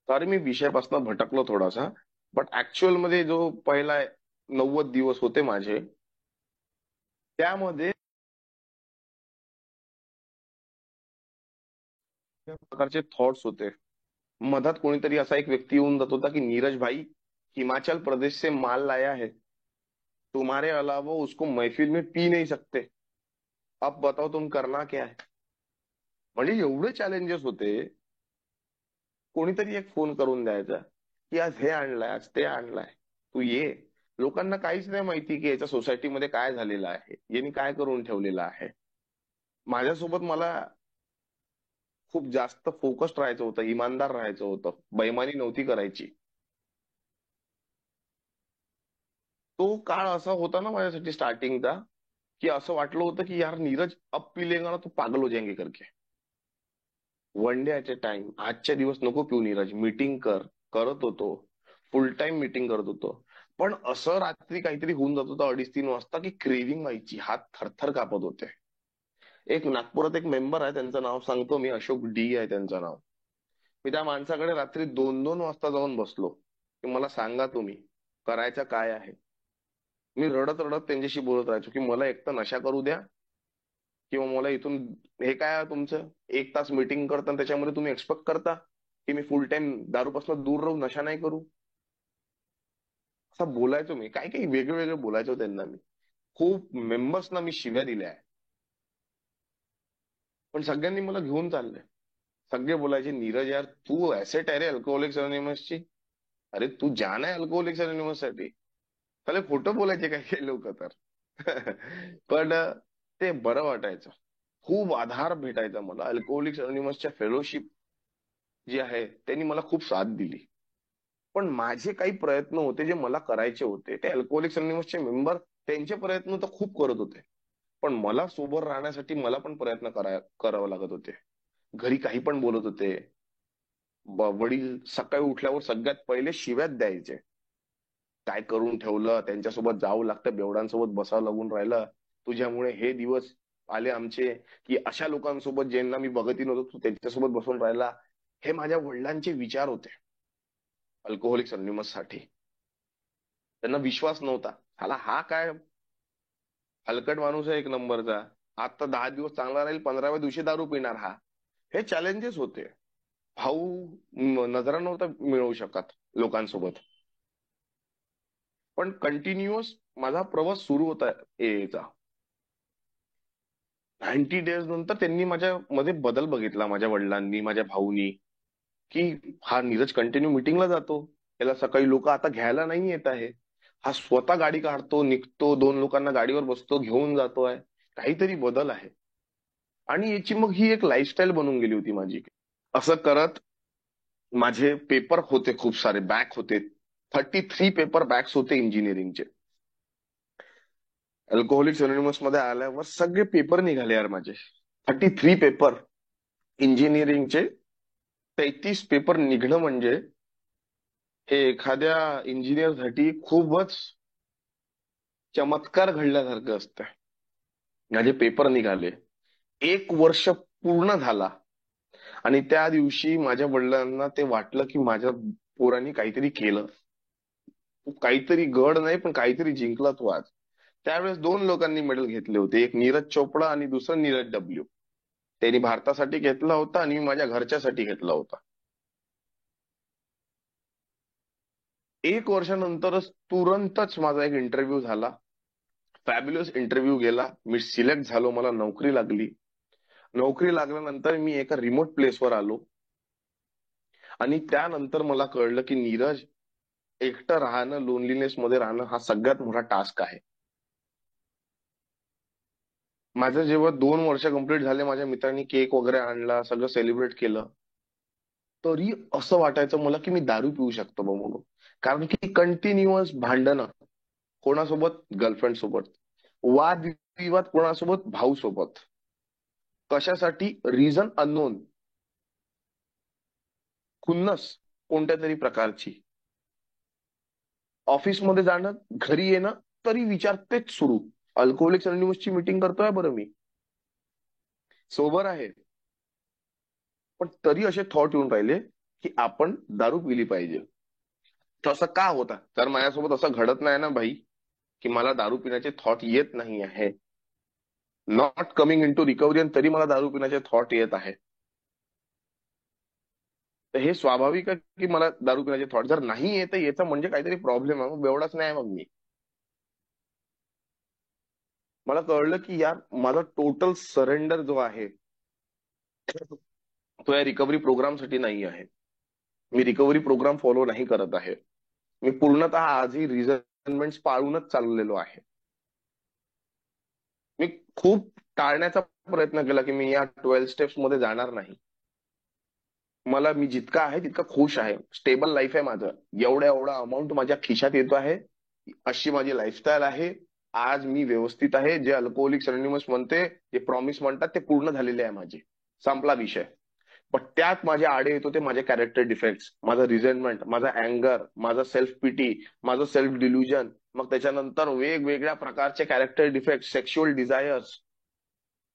सॉरी मी विषयापासून भटकलो थोडासा, बट ऍक्च्युअल मध्ये जो पहिला 90 दिवस होते माझे, त्यामध्ये त्या प्रकारचे थॉट्स होते. मधात कोणीतरी असा एक व्यक्ती येऊन जात होता की नीरज भाई, हिमाचल प्रदेश से माल लाया है, तुम्हारे अलावा उसको महफिल में पी नहीं सकते, अब बताओ तुम करना क्या है. म्हणजे एवढे चॅलेंजेस होते. कोणीतरी एक फोन करून द्यायचा की आज हे आणलंय, आज ते आणलंय, तू ये. लोकांना काहीच नाही माहिती की याच्या सोसायटीमध्ये काय झालेलं आहे, यांनी काय करून ठेवलेलं आहे. माझ्यासोबत मला खूप जास्त फोकस्ड राहायचं होतं, इमानदार राहायचं होतं, बेईमानी नव्हती करायची. तो काळ असा होता ना माझ्यासाठी स्टार्टिंगचा, की असं वाटलं होतं की यार नीरज अब पी लेगा ना तो पागल हो जाएंगे करके. One day at A time, आजच्या दिवस नको पिऊ नीरज, मीटिंग कर. करत होतो, फुल टाइम मीटिंग करत होतो. पण असं रात्री काहीतरी होऊन जात होतं 2:30-3 वाजता की क्रेविंग व्हायची, हात थरथर कापत होते. एक नागपुरात एक मेंबर आहे, त्यांचं नाव सांगतो मी, अशोक डी आहे त्यांचं नाव. मी त्या माणसाकडे रात्री 2-2 वाजता जाऊन बसलो की मला सांगा तुम्ही करायचं काय आहे. मी रडत रडत त्यांच्याशी बोलत राहायचो की मला एक तर नशा करू द्या, किंवा मला इथून, हे काय आहे तुमचं, 1 तास मीटिंग करता आणि त्याच्यामध्ये तुम्ही एक्सपेक्ट करता की मी फुल टाइम दारूपासून दूर राहू, नशा नाही करू. असं बोलायचो मी, काही काही वेगळं वेगळं बोलायचो त्यांना मी. खूप मेंबर्सना मी शिव्या दिल्या आहे. पण सगळ्यांनी मला घेऊन चाललंय. सगळे बोलायचे नीरज यार तू ऍसेट आहे रे अल्कोहोलिक्स अनोनिमसची, अरे तू जान आहे अल्कोहोलिक्स अनोनिमस साठी. त्याला खोटं बोलायचे काही काही लोक तर. पण ते बरं वाटायचं. खूप आधार भेटायचा मला. अल्कोहोलिक्स अनोनिमसच्या फेलोशिप जी आहे त्यांनी मला खूप साथ दिली. पण माझे काही प्रयत्न होते जे मला करायचे होते, ते अल्कोहोलिक्स अनोनिमसचे मेंबर त्यांचे प्रयत्न तर खूप करत होते. पण मला सोबर राहण्यासाठी मला पण प्रयत्न करावे लागत होते. घरी काही पण बोलत होते. वडील सकाळी उठल्यावर सगळ्यात पहिले शिव्याच द्यायचे. काय करून ठेवलं, त्यांच्यासोबत जावं लागतं, बेवडांसोबत बसावं लागून राहिलं, तुझ्यामुळे हे दिवस आले आमचे, की अशा लोकांसोबत ज्यांना मी बघतही नव्हतो तू त्यांच्यासोबत बसून राहिला. हे माझ्या वडिलांचे विचार होते अल्कोहोलिक्स अनोनिमस साठी. त्यांना विश्वास नव्हता, हाला हा काय हलकट माणूस आहे एक नंबरचा, आता 10 दिवस चांगला राहील, 15व्या दिवशी दारू पिणार हा. हे चॅलेंजेस होते. भाऊ नजरा नव्हता मिळवू शकत लोकांसोबत. पण कंटिन्युअस माझा प्रवास सुरू होता एचा. 90 डेज नंतर त्यांनी माझ्या मध्ये बदल बघितला, माझ्या वडिलांनी, माझ्या भाऊनी, की हा नीरज कंटिन्यू मिटिंगला जातो, याला सकाळी लोक आता घ्यायला नाही येत आहे, हा स्वतः गाडी काढतो, निघतो, 2 लोकांना गाडीवर बसतो, घेऊन जातोय, काहीतरी बदल आहे. आणि याची मग ही एक लाईफस्टाईल बनून गेली होती माझी. असं करत माझे पेपर होते, खूप सारे बॅक होते. 33 पेपर बॅक्स होते इंजिनिअरिंगचे. अल्कोहोलिक्स अनोनिमस मध्ये आल्यावर सगळे पेपर निघाले यार माझे. 33 पेपर इंजिनिअरिंगचे. 33 पेपर निघणं म्हणजे हे एखाद्या इंजिनिअरसाठी खूपच चमत्कार घडल्यासारखं असतं. माझे पेपर निघाले, 1 वर्ष पूर्ण झाला. आणि त्या दिवशी माझ्या वडिलांना ते वाटलं की माझ्या पोरांनी काहीतरी केलं, तू काहीतरी गड नाही पण काहीतरी जिंकला तू आज. त्यावेळेस 2 लोकांनी मेडल घेतले होते, एक नीरज चोपडा आणि दुसरं नीरज डब्ल्यू. त्यांनी भारतासाठी घेतला होता आणि मी माझ्या घरच्यासाठी घेतला होता. 1 वर्षानंतरच तुरंतच माझा एक इंटरव्ह्यू झाला. फॅब्युलस इंटरव्ह्यू गेला, मी सिलेक्ट झालो, मला नोकरी लागली. नोकरी लागल्यानंतर मी एका रिमोट प्लेसवर आलो. आणि त्यानंतर मला कळलं की नीरज, एकटं राहणं, लोनलीनेस मध्ये राहणं हा सगळ्यात मोठा टास्क आहे. माझं जेव्हा 2 वर्ष कंप्लीट झाले, माझ्या मित्रांनी केक वगैरे आणला, सगळं सेलिब्रेट केलं, तरी असं वाटायचं मला की मी दारू पिऊ शकतो बा म्हणून. कारण की कंटिन्युअस भांडणं, कोणासोबत, गर्लफ्रेंड सोबत, वादविवाद कोणासोबत, भाऊ सोबत, कशासाठी, रिझन अननोन. खुन्नस कोणत्या तरी प्रकारची, ऑफिसमध्ये जाणं, घरी येणं, तरी विचार तेच सुरू. अल्कोहोलिक्स अनोनिमसची मीटिंग करतोय बरं मी, सोबर आहे, पण तरी असे थॉट येऊन राहिले की आपण दारू पिली पाहिजे. तसं का होता? तर माझ्यासोबत असं घडत नाही ना भाई, की मला दारू पिण्याचे थॉट येत नाही आहे. Not coming into recovery, आणि तरी मला दारू पिण्याचे थॉट येत आहे. तर हे स्वाभाविक आहे की मला दारू पिण्याचे थॉट जर नाही येत याचं म्हणजे काहीतरी प्रॉब्लेम आहे, मग एवढाच नाही मग मी. मला कळलं की यार माझा टोटल सरेंडर जो आहे तो या रिकव्हरी प्रोग्रामसाठी नाही आहे. मी रिकव्हरी प्रोग्राम फॉलो नाही करत आहे. मी पूर्णतः आजही रिझनमेंट पाळूनच चाललेलो आहे. मी खूप टाळण्याचा प्रयत्न केला की मी या 12 स्टेप्स मध्ये जाणार नाही. मला मी जितका आहे तितका खुश आहे, स्टेबल लाईफ आहे माझं. एवढा एवढा अमाऊंट माझ्या खिशात येतो आहे, अशी माझी लाईफस्टाईल आहे. आज मी व्यवस्थित आहे. जे अल्कोहोलिक्स अनोनिमस म्हणते, जे प्रॉमिस म्हणतात, ते पूर्ण झालेले आहे माझे. संपला विषय. पण त्यात माझे आडे येतो ते माझे कॅरेक्टर डिफेक्ट्स, माझं रिझेंटमेंट, माझा अँगर, माझा सेल्फ पिटी, माझं सेल्फ डिल्युजन, मग त्याच्यानंतर वेगवेगळ्या प्रकारचे कॅरेक्टर डिफेक्ट, सेक्शुअल डिझायर्स.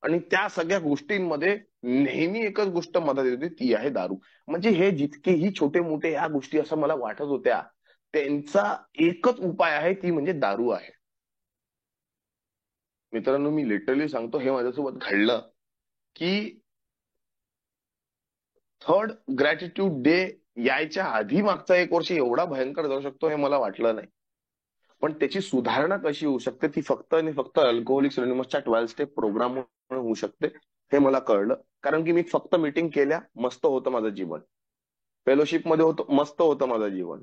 आणि त्या सगळ्या गोष्टींमध्ये नेहमी एकच गोष्ट मदत येते, ती आहे दारू. म्हणजे हे जितकेही छोटे मोठे या गोष्टी असं मला वाटत होत्या, त्यांचा एकच उपाय आहे, ती म्हणजे दारू आहे. मित्रांनो, मी लिटरली सांगतो, हे माझ्यासोबत घडलं की थर्ड ग्रॅटिट्यूड डे यायच्या आधी मागचा 1 वर्ष एवढा भयंकर जाऊ शकतो हे मला वाटलं नाही. पण त्याची सुधारणा कशी होऊ शकते ती फक्त आणि फक्त अल्कोहोलिक्स अनोनिमसच्या 12 स्टेप प्रोग्राम होऊ शकते, हे मला कळलं. कारण की मी फक्त मीटिंग केल्या, मस्त होतं माझं जीवन. फेलोशिप मध्ये होतं, मस्त होतं माझं जीवन.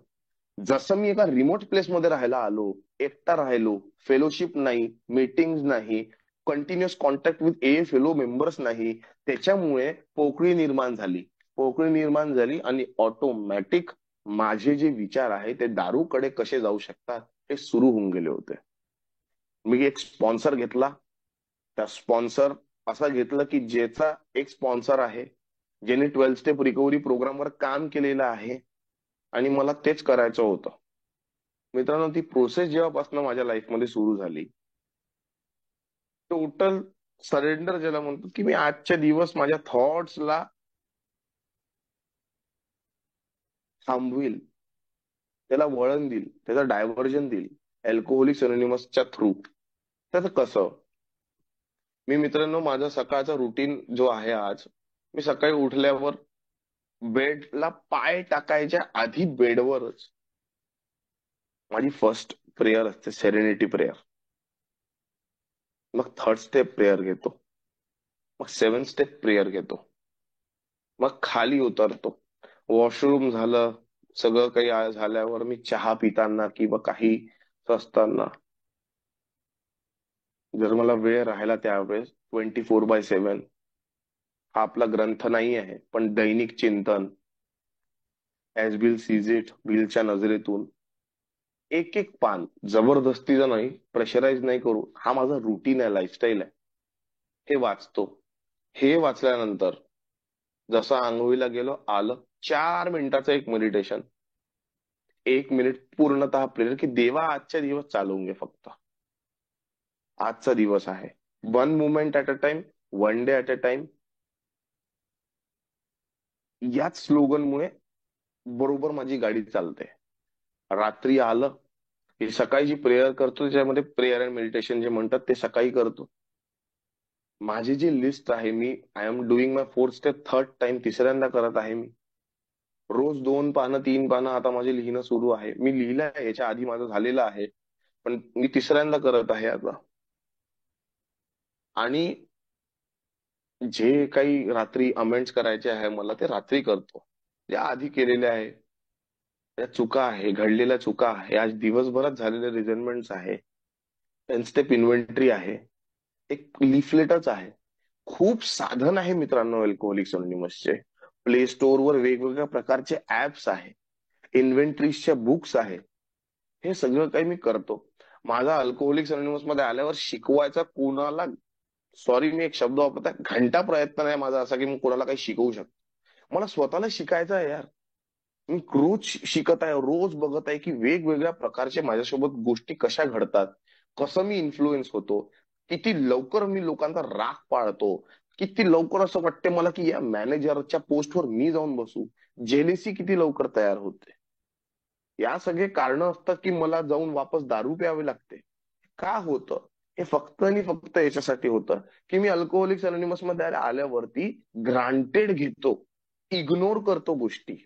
जसं मी एका रिमोट प्लेस मध्ये राहायला आलो, एकटा राहिलो, फेलोशिप नाही, मीटिंग नाही, continuous contact with A fellow members नाही, त्याच्यामुळे पोकळी निर्माण झाली. पोकळी निर्माण झाली आणि ऑटोमॅटिक माझे जे विचार आहे ते दारूकडे कसे जाऊ शकतात हे सुरू होऊन गेले होते. मी एक स्पॉन्सर घेतला. त्या स्पॉन्सर असा घेतला की ज्याचा एक स्पॉन्सर आहे, ज्याने 12 स्टेप रिकव्हरी प्रोग्रामवर काम केलेलं आहे, आणि मला तेच करायचं होतं. मित्रांनो, ती प्रोसेस जेव्हापासून माझ्या लाईफमध्ये सुरू झाली, टोटल सरेंडर ज्याला म्हणतो, की मी आजच्या दिवस माझ्या थॉट्सला थांबविल, त्याला वळण देईल, त्याचा डायव्हर्जन देईल अल्कोहोलिक्स अनोनिमसच्या थ्रू. त्याचं कसं? मी मित्रांनो, माझा सकाळचा रुटीन जो आहे आज, मी सकाळी उठल्यावर बेडला पाय टाकायच्या आधी बेडवरच माझी फर्स्ट प्रेयर असते, सेरेनिटी प्रेयर. मग थर्ड स्टेप प्रेयर घेतो, मग 7 स्टेप प्रेयर घेतो, मग खाली उतरतो, वॉशरूम झालं, सगळं काही झाल्यावर मी चहा पिताना किंवा काही असताना, जर मला वेळ राहिला त्यावेळेस 24/7, हा आपला ग्रंथ नाही आहे पण दैनिक चिंतन, ऍज बिल सीज इट, बिलच्या नजरेतून एक एक पान, जबरदस्तीचं नाही, प्रेशराईज नाही करू, हा माझा रुटीन आहे, लाईफस्टाईल आहे, हे वाचतो. हे वाचल्यानंतर जसं आंघोळीला गेलो, आलं, 4 मिनिटाचं एक मेडिटेशन, 1 मिनिट पूर्णतः प्रेयर, की देवा आजच्या दिवस चालवून घे फक्त. आजचा दिवस आहे, 1 moment at a time, 1 day at a time. याच स्लोगनमुळे बरोबर माझी गाडी चालते. रात्री आलं की सकाळी जी प्रेयर करतो त्याच्यामध्ये प्रेयर अँड मेडिटेशन जे म्हणतात ते सकाळी करतो. माझी जी लिस्ट आहे, मी I am doing my 4 step third time, तिसऱ्यांदा करत आहे मी. रोज 2 पानं 3 पानं आता माझे लिहिणं सुरू आहे. मी लिहिलं आहे, याच्या आधी माझं झालेलं आहे, पण मी तिसऱ्यांदा करत आहे आता. आणि जे काही रात्री अमेंड्स करायचे आहे मला, ते रात्री करतो. जे आधी केलेले आहे, त्या चुका आहे, घडलेल्या चुका आहे, आज दिवसभरात झालेले रिझनमेंट्स आहे, 10 स्टेप इन्व्हेंटरी आहे, एक लिफलेटच आहे. खूप साधन आहे मित्रांनो अल्कोहोलिक्स अनोनिमसचे. प्ले स्टोअरवर वेगवेगळ्या प्रकारचे ऍप्स आहे, इन्व्हेंटरीजच्या बुक्स आहे. हे सगळं काही मी करतो. माझा अल्कोहोलिक्स अनोनिमस मध्ये आल्यावर शिकवायचा कोणाला, सॉरी मी एक शब्द वापरत आहे, घंटा प्रयत्न नाही माझा असा की मी कोणाला काही शिकवू शकतो. मला स्वतःला शिकायचं आहे यार. मी रोज शिकत आहे, रोज बघत आहे की वेगवेगळ्या प्रकारचे माझ्यासोबत गोष्टी कशा घडतात, कसं मी इन्फ्लुएन्स होतो, किती लवकर मी लोकांचा राग पाळतो, किती लवकर असं वाटते मला की या मॅनेजरच्या पोस्टवर मी जाऊन बसू, जेलेसी किती लवकर तयार होते. या सगळे कारण असतात की मला जाऊन वापस दारू प्यावे लागते. का होतं? हे फक्त आणि फक्त याच्यासाठी होतं की मी अल्कोहोलिक्स अनोनिमस मध्ये आल्यावरती ग्रांटेड घेतो, इग्नोर करतो गोष्टी.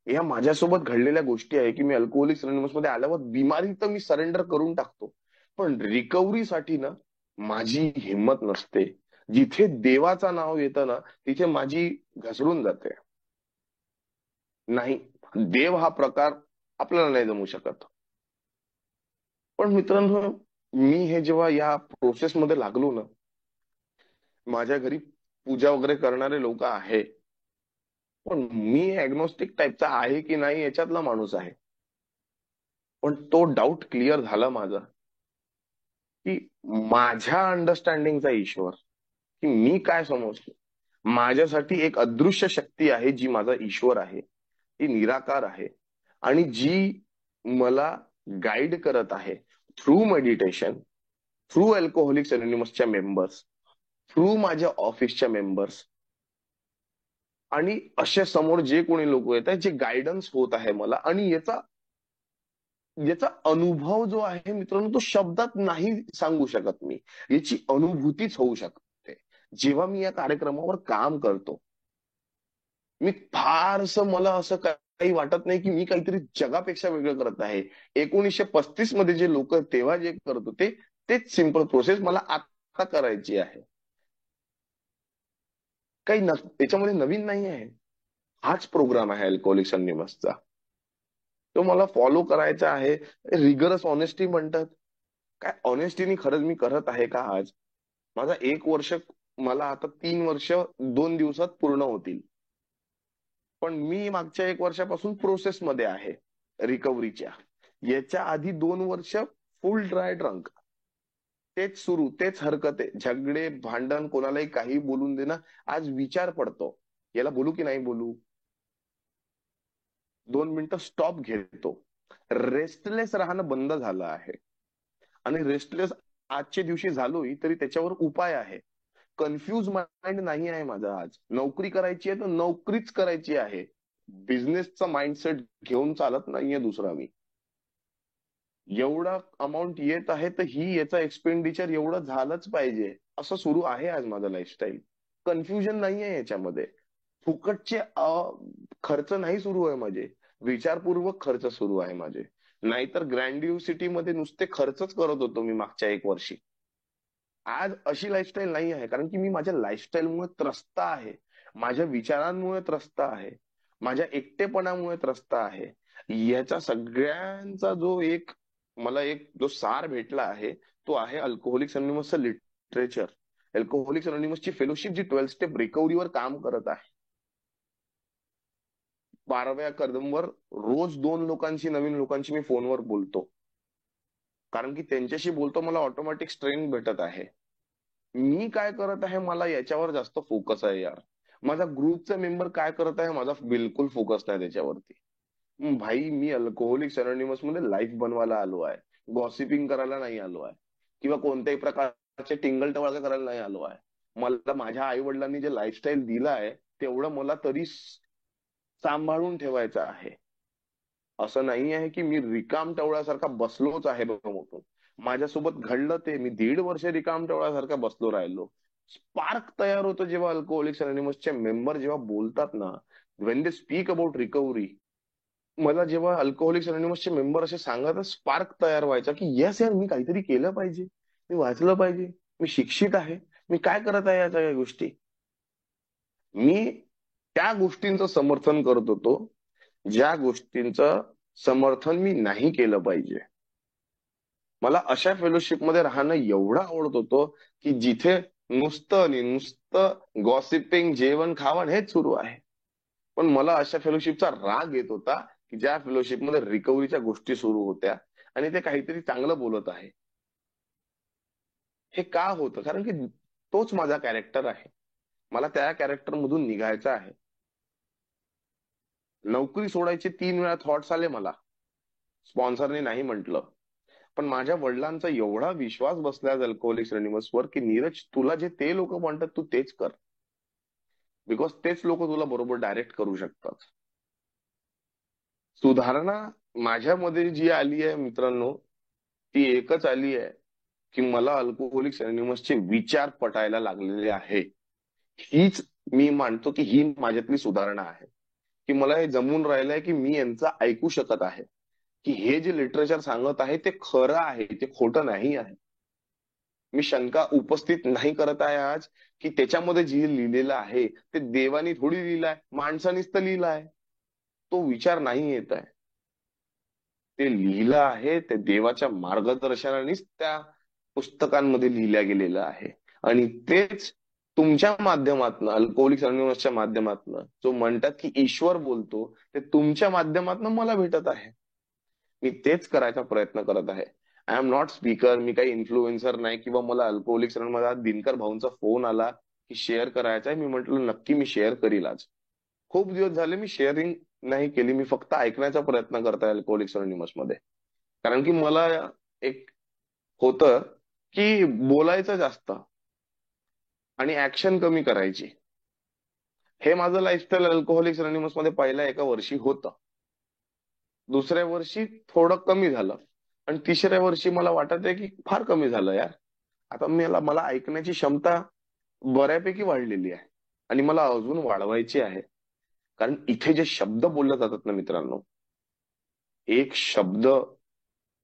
या माझ्यासोबत घडलेल्या गोष्टी आहे की मी अल्कोहोलिक्स अनोनिमस मध्ये आल्यावर बिमारी तर मी सरेंडर करून टाकतो, पण रिकव्हरीसाठी ना माझी हिंमत नसते. जिथे देवाचं नाव येतं ना तिथे माझी घसरून जाते. नाही, देव हा प्रकार आपल्याला नाही जमू शकत. पण मित्रांनो, मी हे जेव्हा या प्रोसेसमध्ये लागलो ना, माझ्या घरी पूजा वगैरे करणारे लोक आहे, पण मी ऍग्नोस्टिक टाईपचा आहे की नाही याच्यातला माणूस आहे. पण तो डाऊट क्लिअर झाला माझा की माझ्या अंडरस्टँडिंगचा ईश्वर, की मी काय समजतो. माझ्यासाठी एक अदृश्य शक्ती आहे जी माझा ईश्वर आहे, ती निराकार आहे, आणि जी मला गाईड करत आहे थ्रू मेडिटेशन, थ्रू अल्कोहोलिक्स अनोनिमसच्या मेंबर्स, थ्रू माझ्या ऑफिसच्या मेंबर्स, आणि असे समोर जे कोणी लोक येत आहेत जे गायडन्स होत आहे मला. आणि याचा याचा अनुभव जो आहे मित्रांनो तो शब्दात नाही सांगू शकत मी. याची अनुभूतीच होऊ शकते जेव्हा मी या कार्यक्रमावर काम करतो. मी फारसं मला असं काही वाटत नाही की मी काहीतरी जगापेक्षा वेगळं करत आहे. 1935 मध्ये जे लोक तेव्हा जे करत होते तेच सिंपल प्रोसेस मला आता करायची आहे. काही त्याच्यामध्ये नवीन नाही आहे. हाच प्रोग्राम आहे अल्कोहोलिक्स अनोनिमसचा. तो मला फॉलो करायचा आहे. रिगरस ऑनेस्टी म्हणतात. काय ऑनेस्टीनी खरंच मी करत आहे का आज? माझा 1 वर्ष, मला आता 3 वर्ष 2 दिवसात पूर्ण होतील. पण मी मागच्या 1 वर्षापासून प्रोसेसमध्ये आहे रिकव्हरीच्या. याच्या आधी 2 वर्ष फुल ड्राय ड्रंक. तेच सुरू, तेच हरकत आहे, झगडे भांडण, कोणालाही काही बोलून देणं. आज विचार पडतो, याला बोलू की नाही बोलू. 2 मिनिटं स्टॉप घेतो. रेस्टलेस राहणं बंद झालं आहे. आणि रेस्टलेस आजच्या दिवशी झालोय तरी त्याच्यावर उपाय आहे. कन्फ्यूज माइंड नाही आहे माझा आज. नोकरी करायची आहे तर नोकरीच करायची आहे. बिझनेसचा माइंडसेट घेऊन चालत नाहीये दुसरा मी. एवढा अमाऊंट येत आहे तर ही याचा एक्सपेंडिचर एवढं झालंच पाहिजे, असं सुरू आहे आज माझं लाईफस्टाईल. कन्फ्युजन नाहीये याच्यामध्ये. फुकटचे खर्च नाही सुरू आहे माझे. विचारपूर्वक खर्च सुरू आहे माझे. नाहीतर ग्रँडिओसिटी मध्ये नुसते खर्चच करत होतो मी मागच्या 1 वर्षी. आज अशी लाईफस्टाईल नाही आहे, कारण की मी माझ्या लाईफस्टाईलमुळे त्रस्त आहे, माझ्या विचारांमुळे त्रस्त आहे, माझ्या एकटेपणामुळे त्रस्त आहे. याचा सगळ्यांचा जो एक मला एक जो सार भेटला आहे तो आहे अल्कोहोलिक्स अनोनिमसचं लिटरेचर. अल्कोहोलिक्स अनोनिमसची फेलोशिप जी 12 स्टेप रिकव्हरीवर काम करत आहे. 12व्या कदमवर रोज 2 लोकांशी, नवीन लोकांशी मी फोनवर बोलतो, कारण की त्यांच्याशी बोलतो मला ऑटोमॅटिक स्ट्रेंथ भेटत आहे. मी काय करत आहे मला याच्यावर जास्त फोकस आहे यार. माझा ग्रुपचा मेंबर काय करत आहे माझा बिलकुल फोकस नाही त्याच्यावरती. भाई, मी अल्कोहोलिक्स अनोनिमस मध्ये लाईफ बनवायला आलो आहे, गॉसिपिंग करायला नाही आलो आहे, किंवा कोणत्याही प्रकारचे टिंगल टवाळका करायला नाही आलो आहे. मला माझ्या आई वडिलांनी जे लाईफस्टाईल दिलं आहे तेवढं मला तरी सांभाळून ठेवायचं आहे. असं नाही आहे की मी रिकाम टवळ्यासारखा बसलोच आहे बघ उठून. माझ्यासोबत घडलं ते, मी 1.5 वर्ष रिकाम टवळ्यासारखा बसलो राहिलो. स्पार्क तयार होतो जेव्हा अल्कोहोलिक्स अनोनिमसचे मेंबर जेव्हा बोलतात ना, when they speak about recovery. मला जेव्हा अल्कोहोलिक्स अनोनिमसचे मेंबर असे सांगत, स्पार्क तयार व्हायचा की येस यार, मी काहीतरी केलं पाहिजे, मी वाचलं पाहिजे, मी शिक्षित आहे, मी काय करत आहे या सगळ्या गोष्टी. मी त्या गोष्टींचं समर्थन करत होतो ज्या गोष्टींचं समर्थन मी नाही केलं पाहिजे. मला अशा फेलोशिपमध्ये राहणं एवढं आवडत होतं की जिथे नुसतं आणि नुसतं गॉसिपिंग, जेवण खावण हेच सुरू आहे. पण मला अशा फेलोशिपचा राग येत होता की ज्या फेलोशिपमध्ये रिकव्हरीच्या गोष्टी सुरू होत्या आणि ते काहीतरी चांगलं बोलत आहे. हे का होतं? कारण की तोच माझा कॅरेक्टर आहे. मला त्या कॅरेक्टर मधून निघायचं आहे. नोकरी सोडायचे 3 वेळा थॉट्स आले मला. स्पॉन्सरने नाही म्हटलं. पण माझ्या वडिलांचा एवढा विश्वास बसला अल्कोहोलिक्स अनोनिमसवर की नीरज, तुला जे ते लोक म्हणतात तू तेच कर. बिकॉज तेच लोक तुला बरोबर डायरेक्ट करू शकतात. सुधारणा माझ्यामध्ये जी आली आहे मित्रांनो, ती एकच आली आहे की मला अल्कोहोलिक्स अनोनिमसचे विचार पटायला लागलेले आहे. हीच मी मानतो की ही माझ्यातली सुधारणा आहे. की मला हे जमून राहिलंय की मी यांचं ऐकू शकत आहे, की हे जे लिटरेचर सांगत आहे ते खरं आहे, ते खोटं नाही आहे. मी शंका उपस्थित नाही करत आहे आज की त्याच्यामध्ये जे लिहिलेलं आहे ते देवानी थोडी लिहिलंय, माणसानीच तर लिहिलंय. तो विचार नाही येत आहे. ते लिहिलं आहे ते देवाच्या मार्गदर्शनानेच त्या पुस्तकांमध्ये लिहिल्या गेलेलं आहे. आणि तेच तुमच्या माध्यमातनं, अल्कोहोलिक्स अनोनिमसच्या माध्यमातनं जो म्हणतात की ईश्वर बोलतो, ते तुमच्या माध्यमातनं मला भेटत आहे. मी तेच करायचा प्रयत्न करत आहे. आय एम नॉट स्पीकर, मी काही इन्फ्लुएन्सर नाही. किंवा मला अल्कोहोलिक्स मला दिनकर भाऊंचा फोन आला की शेअर करायचा आहे, मी म्हटलं नक्की मी शेअर करील आज. खूप दिवस झाले मी शेअरिंग नाही केली, मी फक्त ऐकण्याचा प्रयत्न करतोय अल्कोहोलिक्स अनोनिमस मध्ये. कारण की मला एक होतं की बोलायचं जास्त आणि ऍक्शन कमी करायची. हे माझं लाईफस्टाईल अल्कोहोलिक्स अनोनिमस मध्ये पहिल्या एका वर्षी होतं. दुसऱ्या वर्षी थोडं कमी झालं. आणि तिसऱ्या वर्षी मला वाटत आहे की फार कमी झालं यार. आता मला मला ऐकण्याची क्षमता बऱ्यापैकी वाढलेली आहे. आणि मला अजून वाढवायची आहे. कारण इथे जे शब्द बोलले जातात ना मित्रांनो, एक शब्द,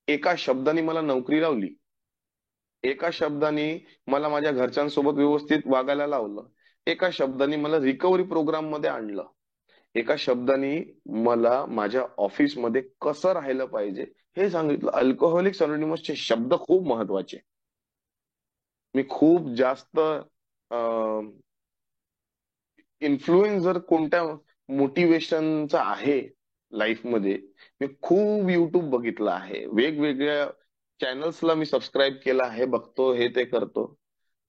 एका शब्दाने मला नोकरी लावली. एका शब्दाने मला माझ्या घरच्यांसोबत व्यवस्थित वागायला लावलं. एका शब्दाने मला रिकव्हरी प्रोग्राम मध्ये आणलं. एका शब्दाने मला माझ्या ऑफिसमध्ये कसं राहायला पाहिजे हे सांगितलं. अल्कोहोलिक्स अनोनिमसचे शब्द खूप महत्वाचे. मी खूप जास्त इन्फ्लुएन्स जर कोणत्या मोटिवेशनचा आहे लाईफमध्ये, मी खूप युट्यूब बघितलं आहे, वेगवेगळ्या चॅनल्सला मी सबस्क्राईब केलं आहे, बघतो, हे ते करतो.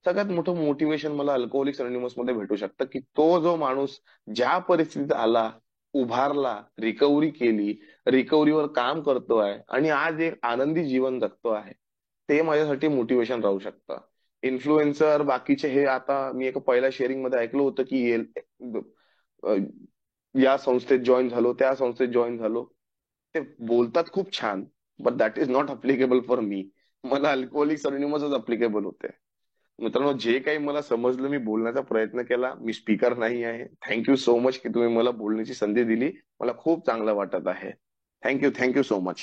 सगळ्यात मोठं मोटिवेशन मला अल्कोहोलिक्स अनोनिमस मध्ये भेटू शकतं की तो जो माणूस ज्या परिस्थितीत आला, उभारला, रिकव्हरी केली, रिकव्हरीवर काम करतो आहे आणि आज एक आनंदी जीवन जगतो आहे, ते माझ्यासाठी मोटिवेशन राहू शकतं. इन्फ्लुएन्सर बाकीचे हे, आता मी एका पहिल्या शेअरिंग मध्ये ऐकलं होतं की अ, या संस्थेत जॉईन झालो, त्या संस्थेत जॉईन झालो. ते बोलतात खूप छान, but that is not applicable for me. मला अल्कोहोलिक्स अनोनिमसच अप्लिकेबल होते. मित्रांनो, जे काही मला समजलं मी बोलण्याचा प्रयत्न केला. मी स्पीकर नाही आहे. थँक्यू सो मच की तुम्ही मला बोलण्याची संधी दिली. मला खूप चांगलं वाटत आहे. Thank you, thank you so much.